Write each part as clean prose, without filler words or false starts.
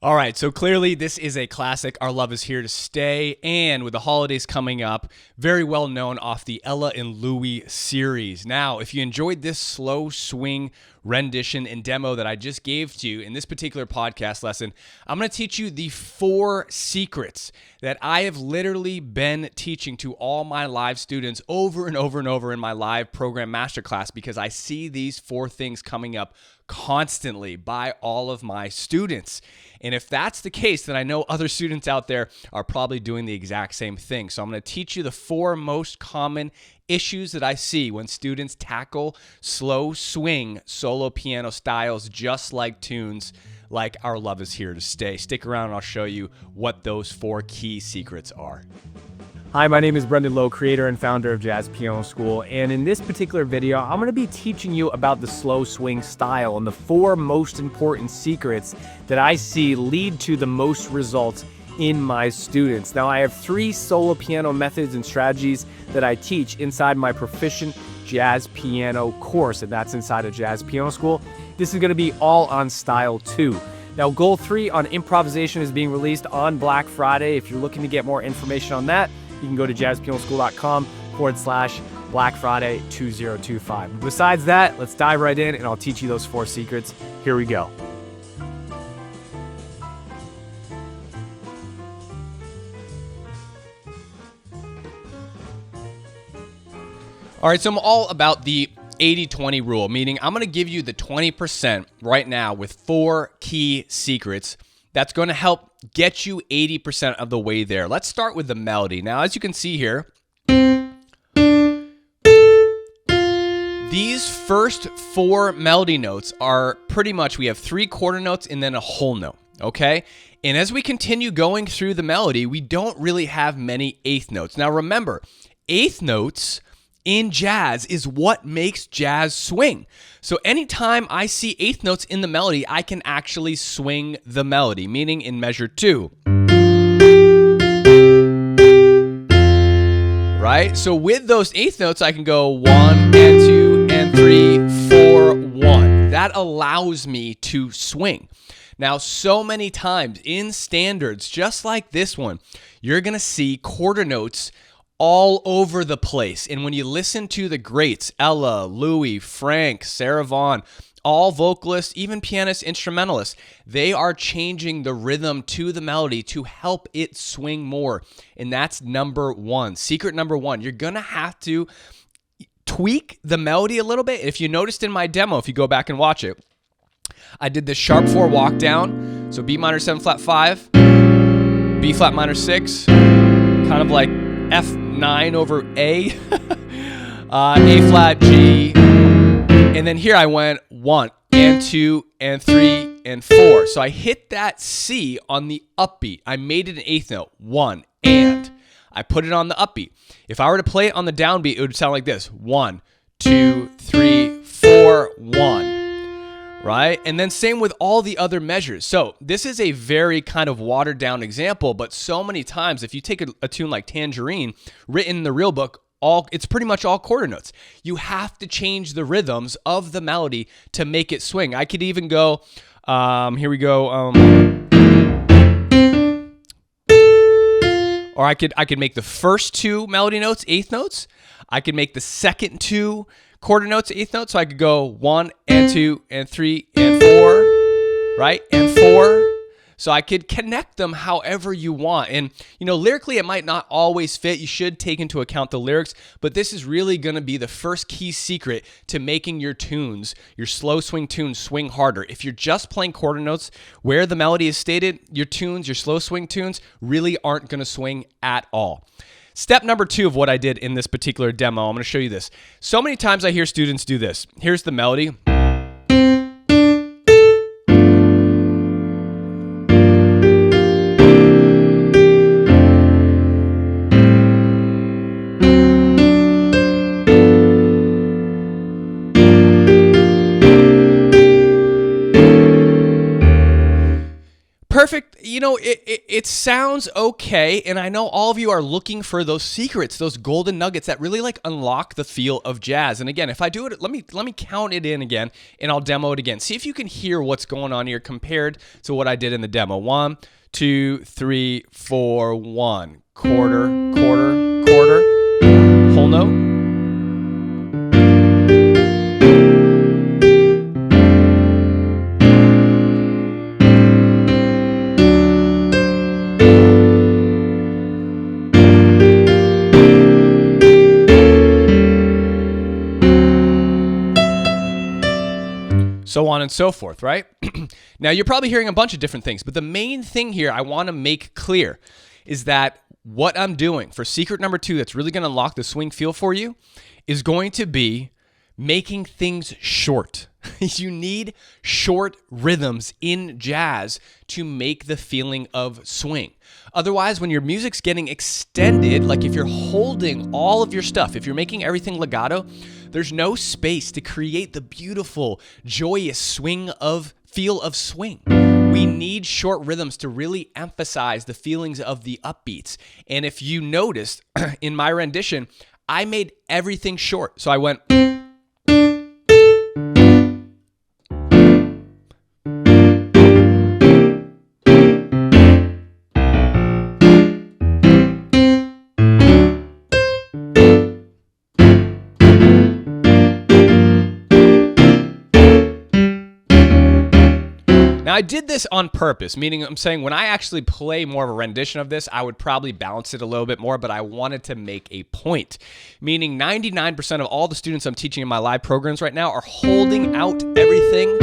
All right, so clearly this is a classic. Our Love is Here to Stay, and with the holidays coming up, very well known off the Ella and Louie series. Now, if you enjoyed this slow swing rendition and demo that I just gave to you in this particular podcast lesson, I'm going to teach you the 4 secrets that I have literally been teaching to all my live students over and over and over in my live program masterclass, because I see these 4 things coming up constantly by all of my students. And if that's the case, then I know other students out there are probably doing the exact same thing. So I'm going to teach you the 4 most common issues that I see when students tackle slow swing solo piano styles, just like tunes like Our Love is Here to Stay. Stick around and I'll show you what those 4 key secrets are. Hi, my name is Brendan Lowe, creator and founder of Jazz Piano School, and in this particular video, I'm going to be teaching you about the slow swing style and the 4 most important secrets that I see lead to the most results in my students. Now, I have 3 solo piano methods and strategies that I teach inside my Proficient Jazz Piano course, and that's inside of Jazz Piano School. This is going to be all on style 2. Now, goal 3 on improvisation is being released on Black Friday. If you're looking to get more information on that, you can go to jazzpianoschool.com/Black Friday 2025. Besides that, let's dive right in and I'll teach you those 4 secrets. Here we go. All right, so I'm all about the 80-20 rule, meaning I'm going to give you the 20% right now with 4 key secrets that's going to help get you 80% of the way there. Let's start with the melody. Now, as you can see here, these first 4 melody notes are pretty much, we have 3 quarter notes and then a whole note, okay? And as we continue going through the melody, we don't really have many eighth notes. Now, remember, eighth notes in jazz is what makes jazz swing. So anytime I see eighth notes in the melody, I can actually swing the melody, meaning in measure 2. Right? So with those eighth notes, I can go 1 and 2 and 3, 4, 1. That allows me to swing. Now, so many times in standards, just like this one, you're going to see quarter notes all over the place. And when you listen to the greats, Ella, Louie, Frank, Sarah Vaughan, all vocalists, even pianists, instrumentalists, they are changing the rhythm to the melody to help it swing more. And that's number 1. Secret number 1. You're going to have to tweak the melody a little bit. If you noticed in my demo, if you go back and watch it, I did the sharp 4 walk down. So B minor 7 flat 5, B flat minor 6, kind of like F9 over A, A flat G, and then here I went 1 and 2 and 3 and 4. So I hit that C on the upbeat. I made it an eighth note, 1, and I put it on the upbeat. If I were to play it on the downbeat, it would sound like this: 1, 2, 3, 4, 1. Right? And then same with all the other measures. So this is a very kind of watered down example, but so many times if you take a tune like Tangerine, written in the real book, it's pretty much all quarter notes. You have to change the rhythms of the melody to make it swing. I could even go, here we go, or I could make the first 2 melody notes eighth notes. I could make the second 2 quarter notes eighth notes, so I could go 1 and 2 and 3 and 4, right? And 4. So I could connect them however you want. And, you know, lyrically, it might not always fit. You should take into account the lyrics, but this is really going to be the first key secret to making your tunes, your slow swing tunes, swing harder. If you're just playing quarter notes where the melody is stated, your tunes, your slow swing tunes really aren't going to swing at all. Step number 2 of what I did in this particular demo, I'm going to show you this. So many times I hear students do this. Here's the melody. perfect. You know, it sounds okay, and I know all of you are looking for those secrets, those golden nuggets that really like unlock the feel of jazz. And again, if I do it, let me count it in again, and I'll demo it again. See if you can hear what's going on here compared to what I did in the demo. 1, 2, 3, 4, 1. Quarter, quarter, quarter. Whole note. So on and so forth, right? Now, you're probably hearing a bunch of different things, but the main thing here I want to make clear is that what I'm doing for secret number 2 that's really going to unlock the swing feel for you is going to be making things short. You need short rhythms in jazz to make the feeling of swing. Otherwise, when your music's getting extended, like if you're holding all of your stuff, if you're making everything legato, there's no space to create the beautiful, joyous feel of swing. We need short rhythms to really emphasize the feelings of the upbeats. And if you noticed in my rendition, I made everything short. So I went... Now, I did this on purpose, meaning I'm saying when I actually play more of a rendition of this, I would probably balance it a little bit more, but I wanted to make a point, meaning 99% of all the students I'm teaching in my live programs right now are holding out everything,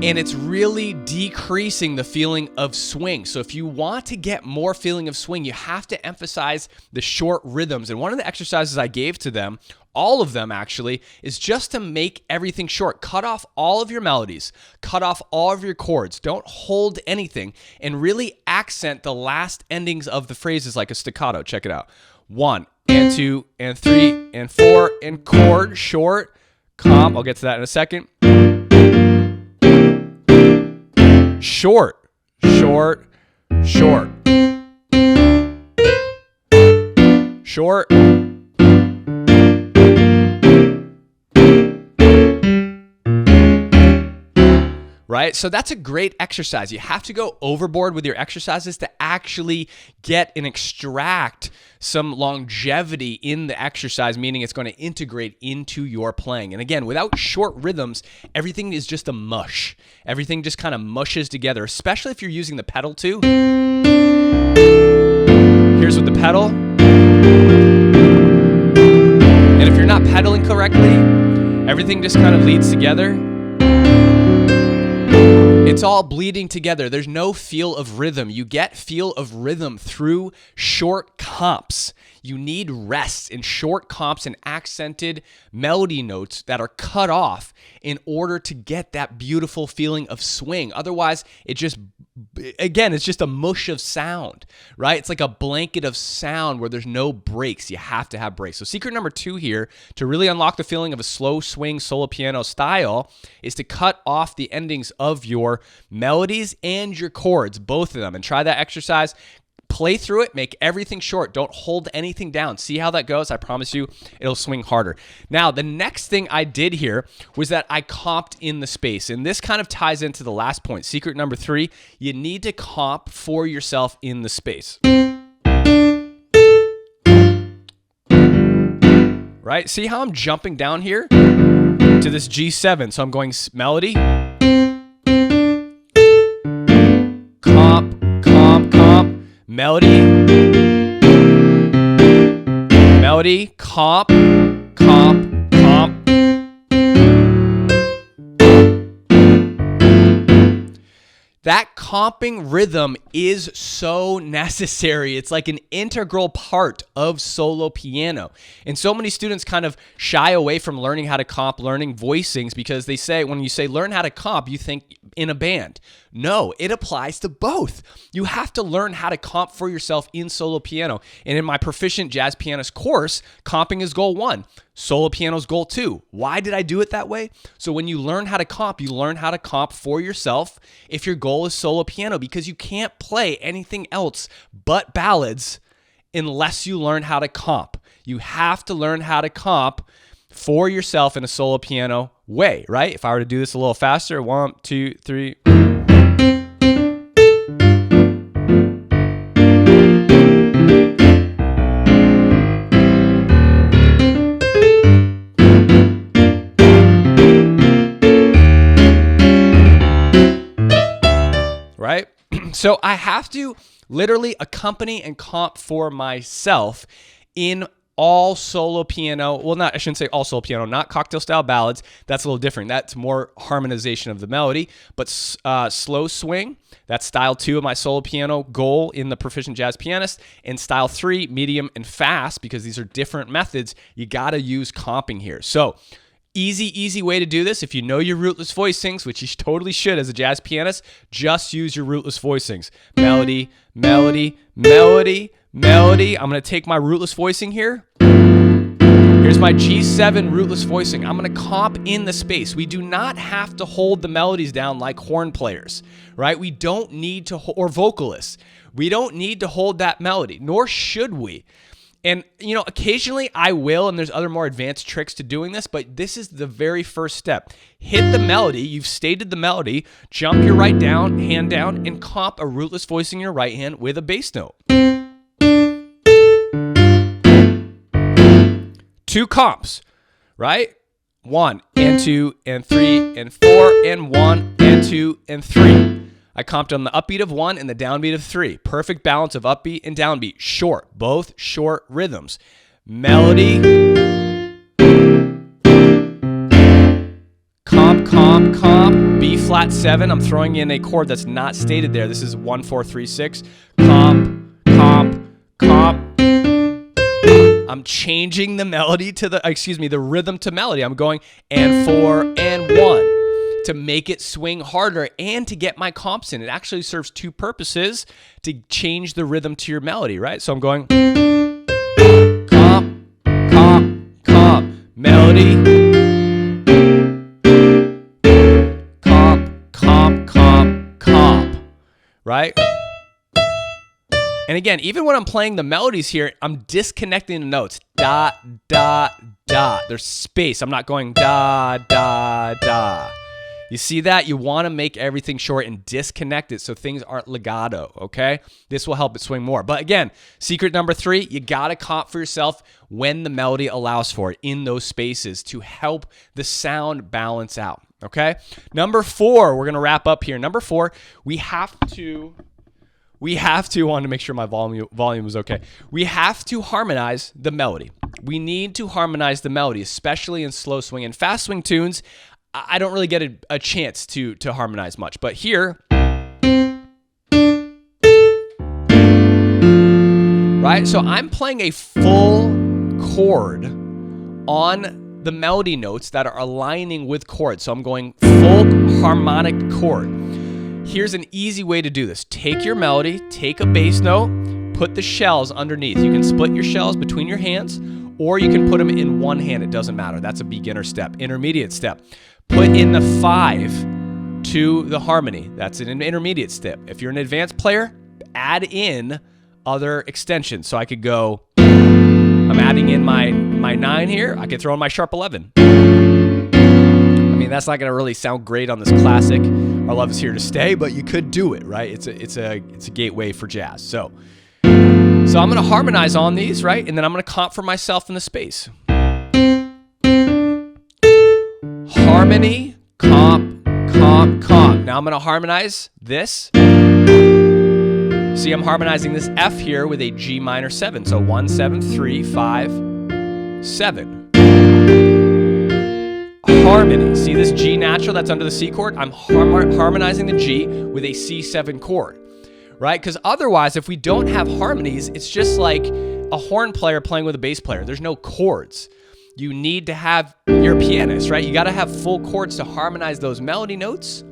and it's really decreasing the feeling of swing. So if you want to get more feeling of swing, you have to emphasize the short rhythms. And one of the exercises I gave to them, all of them actually, is just to make everything short. Cut off all of your melodies, cut off all of your chords, don't hold anything, and really accent the last endings of the phrases like a staccato. Check it out. 1 and 2 and 3 and 4 and chord, short, comp. I'll get to that in a second. Short, short, short, short. Right? So that's a great exercise. You have to go overboard with your exercises to actually get and extract some longevity in the exercise, meaning it's going to integrate into your playing. And again, without short rhythms, everything is just a mush. Everything just kind of mushes together, especially if you're using the pedal too. Here's with the pedal. And if you're not pedaling correctly, everything just kind of leads together. It's all bleeding together. There's no feel of rhythm. You get feel of rhythm through short comps. You need rest in short comps and accented melody notes that are cut off in order to get that beautiful feeling of swing. Otherwise, it's just a mush of sound, right? It's like a blanket of sound where there's no breaks. You have to have breaks. So secret number 2 here to really unlock the feeling of a slow swing solo piano style is to cut off the endings of your melodies and your chords, both of them, and try that exercise. Play through it, make everything short. Don't hold anything down. See how that goes? I promise you it'll swing harder. Now, the next thing I did here was that I comped in the space. And this kind of ties into the last point. Secret number 3, you need to comp for yourself in the space. Right? See how I'm jumping down here to this G7. So I'm going melody, comp, comp, comp. Melody, melody, comp, comp, comp. That comping rhythm is so necessary. It's like an integral part of solo piano. And so many students kind of shy away from learning how to comp, learning voicings, because they say, when you say learn how to comp, you think in a band. No, it applies to both. You have to learn how to comp for yourself in solo piano. And in my Proficient Jazz Pianist course, comping is goal 1. Solo piano is goal 2. Why did I do it that way? So when you learn how to comp, you learn how to comp for yourself if your goal is solo piano, because you can't play anything else but ballads unless you learn how to comp. You have to learn how to comp for yourself in a solo piano way, right? If I were to do this a little faster, 1, 2, 3. Right? So I have to literally accompany and comp for myself in all solo piano. Well, I shouldn't say all solo piano, not cocktail style ballads. That's a little different. That's more harmonization of the melody. But slow swing, that's style 2 of my solo piano goal in the Proficient Jazz Pianist. And style 3, medium and fast, because these are different methods. You got to use comping here. So easy way to do this. If you know your rootless voicings, which you totally should as a jazz pianist, just use your rootless voicings. Melody, melody, melody, melody. I'm going to take my rootless voicing here. Here's my G7 rootless voicing. I'm going to comp in the space. We do not have to hold the melodies down like horn players, right? We don't need to, or vocalists. We don't need to hold that melody, nor should we. And, you know, occasionally I will, and there's other more advanced tricks to doing this, but this is the very first step. Hit the melody. You've stated the melody. Jump your right hand down, and comp a rootless voicing in your right hand with a bass note. 2 comps, right? 1 and 2 and 3 and 4 and 1 and 2 and 3. I comped on the upbeat of 1 and the downbeat of 3. Perfect balance of upbeat and downbeat. Short, both short rhythms. Melody, comp, B flat 7. I'm throwing in a chord that's not stated there. This is 1, 4, 3, 6. Comp. I'm changing the melody to the rhythm to melody. I'm going and 4 and 1 to make it swing harder and to get my comps in. It actually serves 2 purposes: to change the rhythm to your melody, right? So I'm going comp, melody, comp, right? And again, even when I'm playing the melodies here, I'm disconnecting the notes. Da, da, da. There's space. I'm not going da, da, da. You see that? You want to make everything short and disconnect it so things aren't legato, okay? This will help it swing more. But again, secret number 3, you got to comp for yourself when the melody allows for it in those spaces to help the sound balance out, okay? Number 4, we're going to wrap up here. Number 4, we have to, wanted to make sure my volume was okay. We have to harmonize the melody. We need to harmonize the melody, especially in slow swing and fast swing tunes. I don't really get a chance to harmonize much, but here, right? So I'm playing a full chord on the melody notes that are aligning with chords. So I'm going full harmonic chord. Here's an easy way to do this. Take your melody, take a bass note, put the shells underneath. You can split your shells between your hands, or you can put them in one hand. It doesn't matter. That's a beginner step. Intermediate step. Put in the 5 to the harmony. That's an intermediate step. If you're an advanced player, add in other extensions. So I could go, I'm adding in my 9 here. I could throw in my sharp 11. I mean, that's not going to really sound great on this classic Our Love Is Here to Stay, but you could do it, right? It's a gateway for jazz. So I'm going to harmonize on these, right? And then I'm going to comp for myself in the space. Harmony, comp. Now I'm going to harmonize this. See, I'm harmonizing this F here with a G minor 7. So 1, 7, 3, 5, 7. Harmony. See this G natural that's under the C chord? I'm harmonizing the G with a C7 chord, right? Because otherwise, if we don't have harmonies, it's just like a horn player playing with a bass player. There's no chords. You need to have your pianist, right? You got to have full chords to harmonize those melody notes.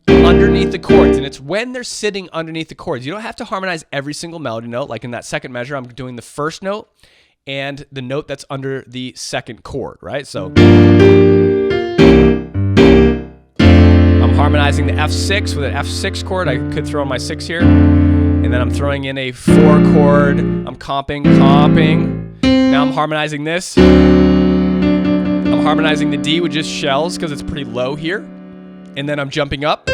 underneath the chords. And it's when they're sitting underneath the chords. You don't have to harmonize every single melody note. Like in that second measure, I'm doing the first note and the note that's under the second chord, right? So I'm harmonizing the F6 with an F6 chord. I could throw in my 6 here. And then I'm throwing in a 4 chord. I'm comping. Now I'm harmonizing this. I'm harmonizing the D with just shells because it's pretty low here. And then I'm jumping up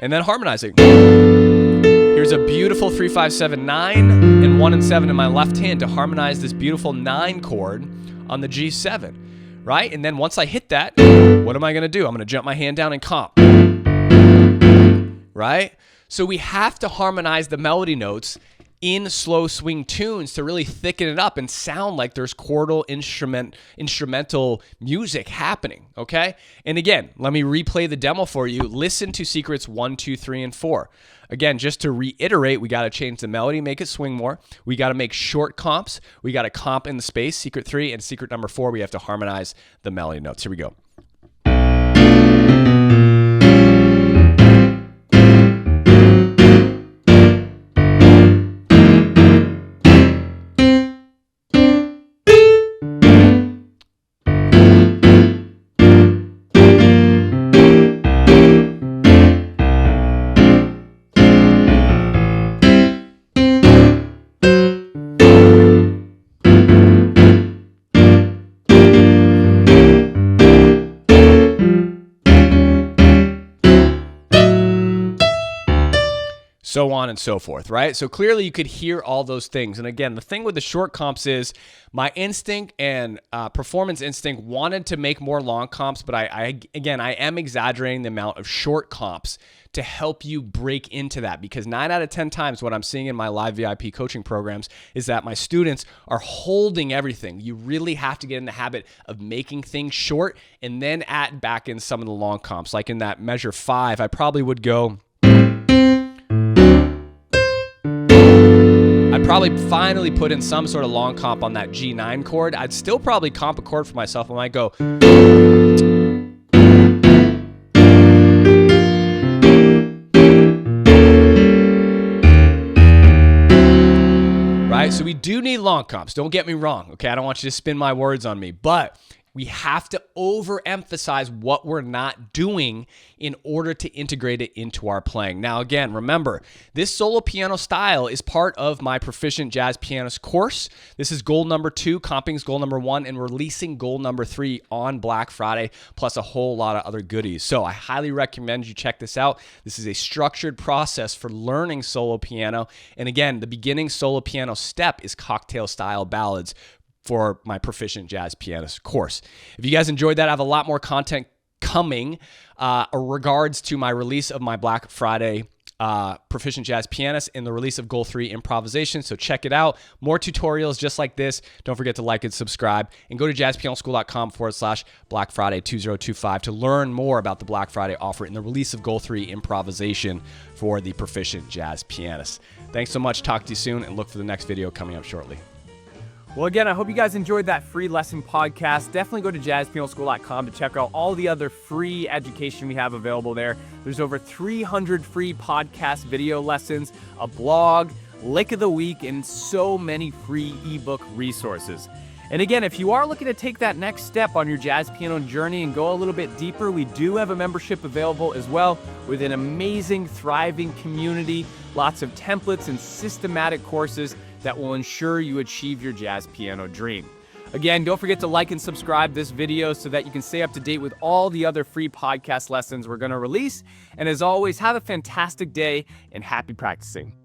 and then harmonizing. Here's a beautiful 3, 5, 7, 9 and 1 and 7 in my left hand to harmonize this beautiful 9 chord on the G7, right? And then once I hit that, what am I going to do? I'm going to jump my hand down and comp, right? So we have to harmonize the melody notes in slow swing tunes to really thicken it up and sound like there's chordal instrumental music happening, okay? And again, let me replay the demo for you. Listen to secrets 1, 2, 3, and 4. Again, just to reiterate, we got to change the melody, make it swing more. We got to make short comps. We got to comp in the space, secret 3, and secret number 4, we have to harmonize the melody notes. Here we go. So on and so forth, right? So clearly you could hear all those things. And again, the thing with the short comps is my instinct and performance instinct wanted to make more long comps, but I am exaggerating the amount of short comps to help you break into that, because 9 out of 10 times what I'm seeing in my live VIP coaching programs is that my students are holding everything. You really have to get in the habit of making things short and then add back in some of the long comps. Like in that measure 5, I probably would go... I'd probably finally put in some sort of long comp on that G9 chord. I'd still probably comp a chord for myself. I might go... Right? So we do need long comps. Don't get me wrong, okay? I don't want you to spin my words on me, but we have to overemphasize what we're not doing in order to integrate it into our playing. Now, again, remember, this solo piano style is part of my Proficient Jazz Pianist course. This is goal number 2, comping is goal number 1, and releasing goal number 3 on Black Friday, plus a whole lot of other goodies. So I highly recommend you check this out. This is a structured process for learning solo piano. And again, the beginning solo piano step is cocktail style ballads for my Proficient Jazz Pianist course. If you guys enjoyed that, I have a lot more content coming regards to my release of my Black Friday Proficient Jazz Pianist and the release of Goal 3 Improvisation. So check it out. More tutorials just like this. Don't forget to like and subscribe, and go to jazzpianoschool.com/Black Friday 2025 to learn more about the Black Friday offer and the release of Goal 3 Improvisation for the Proficient Jazz Pianist. Thanks so much. Talk to you soon, and look for the next video coming up shortly. Well, again, I hope you guys enjoyed that free lesson podcast. Definitely go to jazzpianoschool.com to check out all the other free education we have available there. There's over 300 free podcast video lessons, a blog, lick of the week, and so many free ebook resources. And again, if you are looking to take that next step on your jazz piano journey and go a little bit deeper, we do have a membership available as well with an amazing, thriving community, lots of templates and systematic courses that will ensure you achieve your jazz piano dream. Again, don't forget to like and subscribe this video so that you can stay up to date with all the other free podcast lessons we're going to release. And as always, have a fantastic day and happy practicing.